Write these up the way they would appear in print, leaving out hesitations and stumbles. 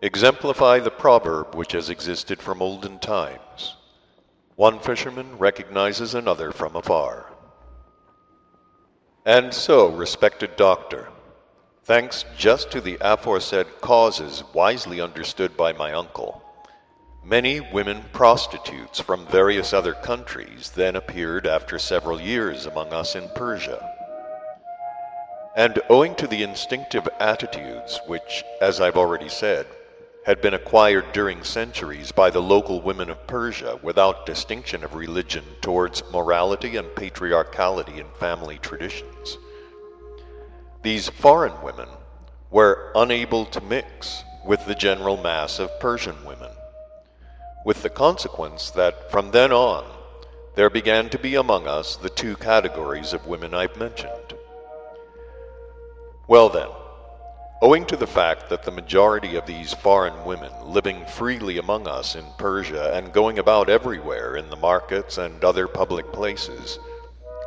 exemplify the proverb which has existed from olden times. One fisherman recognizes another from afar. And so, respected doctor, thanks just to the aforesaid causes wisely understood by my uncle, many women prostitutes from various other countries then appeared after several years among us in Persia. And owing to the instinctive attitudes which, as I've already said, had been acquired during centuries by the local women of Persia without distinction of religion towards morality and patriarchality in family traditions, these foreign women were unable to mix with the general mass of Persian women, with the consequence that from then on there began to be among us the two categories of women I've mentioned. Well then, owing to the fact that the majority of these foreign women living freely among us in Persia and going about everywhere in the markets and other public places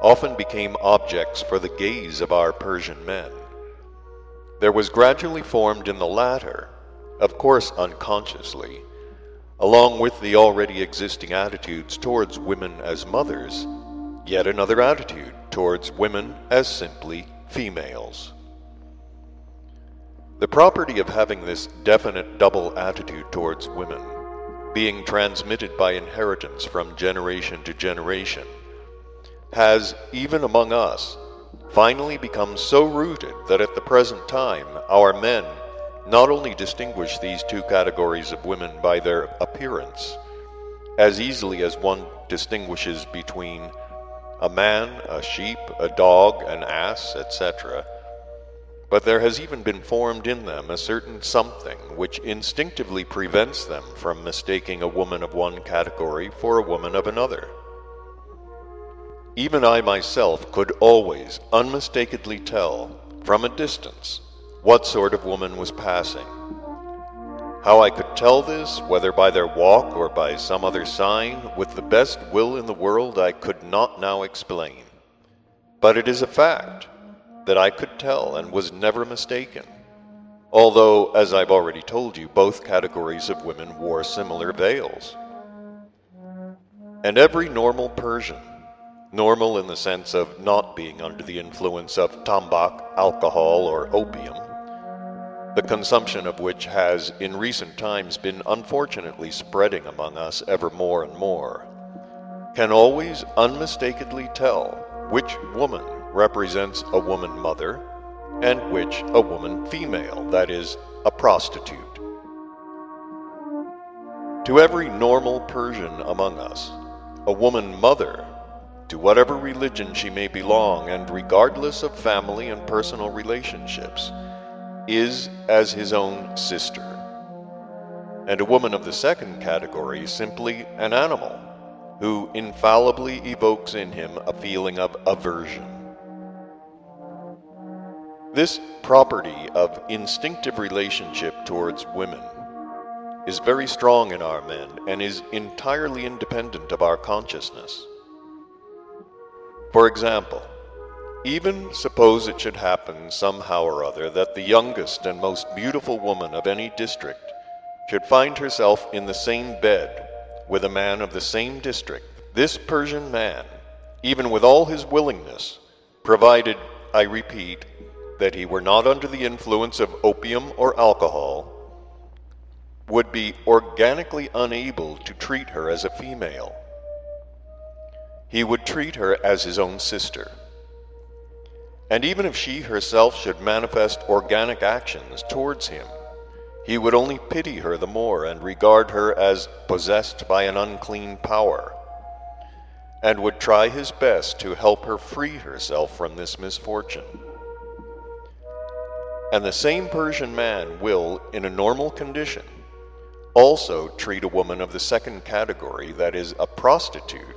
often became objects for the gaze of our Persian men, there was gradually formed in the latter, of course unconsciously, along with the already existing attitudes towards women as mothers, yet another attitude towards women as simply females. The property of having this definite double attitude towards women, being transmitted by inheritance from generation to generation, has, even among us, finally become so rooted that at the present time our men not only distinguish these two categories of women by their appearance, as easily as one distinguishes between a man, a sheep, a dog, an ass, etc., but there has even been formed in them a certain something which instinctively prevents them from mistaking a woman of one category for a woman of another. Even I myself could always unmistakably tell, from a distance, what sort of woman was passing. How I could tell this, whether by their walk or by some other sign, with the best will in the world, I could not now explain. But it is a fact that I could tell and was never mistaken, although, as I've already told you, both categories of women wore similar veils. And every normal Persian, normal in the sense of not being under the influence of tambak, alcohol, or opium, the consumption of which has in recent times been unfortunately spreading among us ever more and more, can always unmistakably tell which woman represents a woman mother and which a woman female, that is, a prostitute. To every normal Persian among us, a woman mother, to whatever religion she may belong and regardless of family and personal relationships, is as his own sister. And a woman of the second category simply an animal, who infallibly evokes in him a feeling of aversion. This property of instinctive relationship towards women is very strong in our men and is entirely independent of our consciousness. For example, even suppose it should happen somehow or other that the youngest and most beautiful woman of any district should find herself in the same bed with a man of the same district, this Persian man, even with all his willingness, provided, I repeat, that he were not under the influence of opium or alcohol, would be organically unable to treat her as a female. He would treat her as his own sister. And even if she herself should manifest organic actions towards him, he would only pity her the more and regard her as possessed by an unclean power, and would try his best to help her free herself from this misfortune. And the same Persian man will, in a normal condition, also treat a woman of the second category, that is, a prostitute,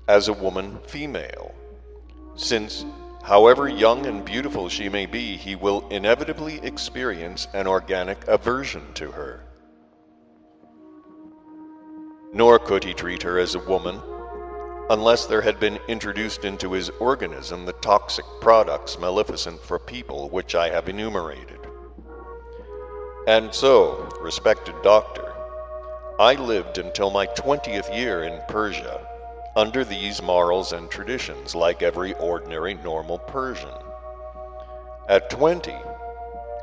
as a woman female, since, however young and beautiful she may be, he will inevitably experience an organic aversion to her. Nor could he treat her as a woman unless there had been introduced into his organism the toxic products maleficent for people which I have enumerated. And so, respected doctor, I lived until my 20th year in Persia, under these morals and traditions like every ordinary normal Persian. At 20,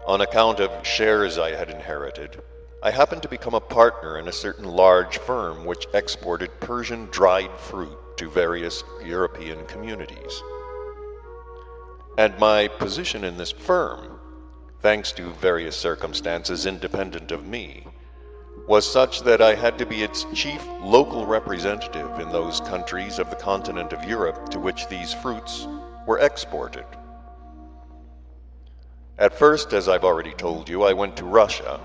on account of shares I had inherited, I happened to become a partner in a certain large firm which exported Persian dried fruit to various European communities. And my position in this firm, thanks to various circumstances independent of me, was such that I had to be its chief local representative in those countries of the continent of Europe to which these fruits were exported. At first, as I've already told you, I went to Russia.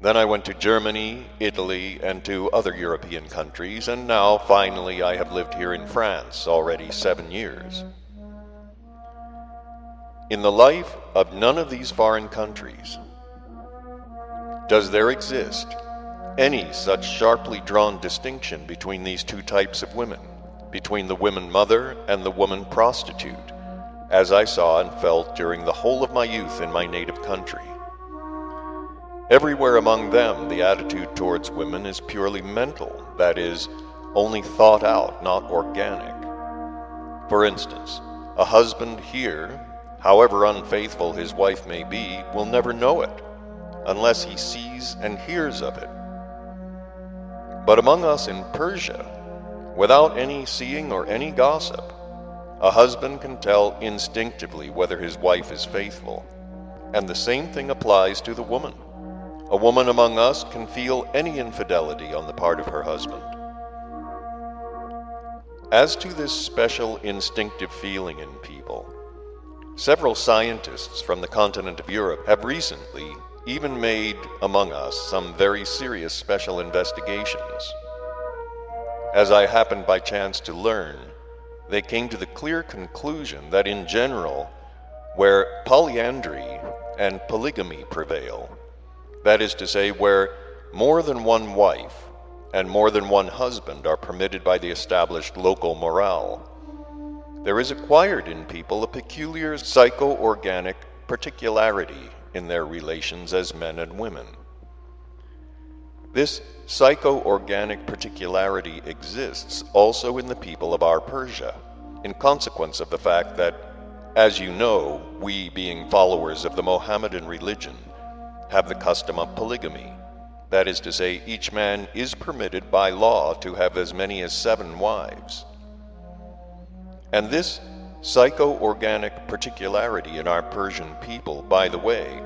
Then I went to Germany, Italy, and to other European countries, and now, finally, I have lived here in France already 7 years. In the life of none of these foreign countries does there exist any such sharply drawn distinction between these two types of women, between the woman mother and the woman prostitute, as I saw and felt during the whole of my youth in my native country. Everywhere among them, the attitude towards women is purely mental, that is, only thought out, not organic. For instance, a husband here, however unfaithful his wife may be, will never know it, unless he sees and hears of it. But among us in Persia, without any seeing or any gossip, a husband can tell instinctively whether his wife is faithful, and the same thing applies to the woman. A woman among us can feel any infidelity on the part of her husband. As to this special instinctive feeling in people, several scientists from the continent of Europe have recently even made among us some very serious special investigations. As I happened by chance to learn, they came to the clear conclusion that in general, where polyandry and polygamy prevail, that is to say, where more than one wife and more than one husband are permitted by the established local morale, there is acquired in people a peculiar psycho-organic particularity in their relations as men and women. This psycho-organic particularity exists also in the people of our Persia, in consequence of the fact that, as you know, we, being followers of the Mohammedan religion, have the custom of polygamy. That is to say, each man is permitted by law to have as many as 7 wives. And this psycho-organic particularity in our Persian people, by the way,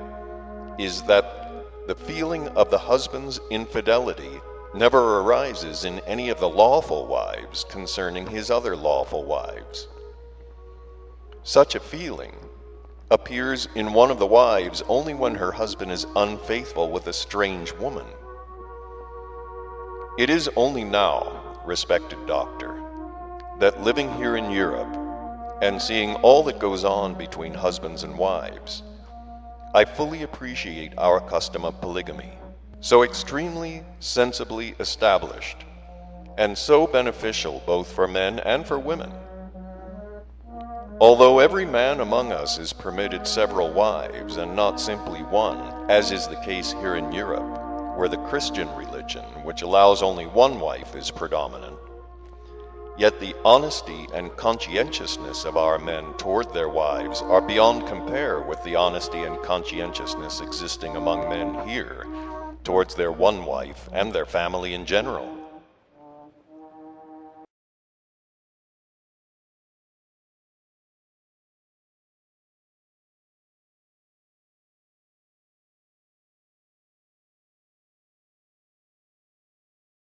is that the feeling of the husband's infidelity never arises in any of the lawful wives concerning his other lawful wives. Such a feeling appears in one of the wives only when her husband is unfaithful with a strange woman. It is only now, respected doctor, that living here in Europe and seeing all that goes on between husbands and wives, I fully appreciate our custom of polygamy, so extremely sensibly established, and so beneficial both for men and for women. Although every man among us is permitted several wives and not simply one, as is the case here in Europe, where the Christian religion, which allows only one wife, is predominant, yet the honesty and conscientiousness of our men toward their wives are beyond compare with the honesty and conscientiousness existing among men here towards their one wife and their family in general.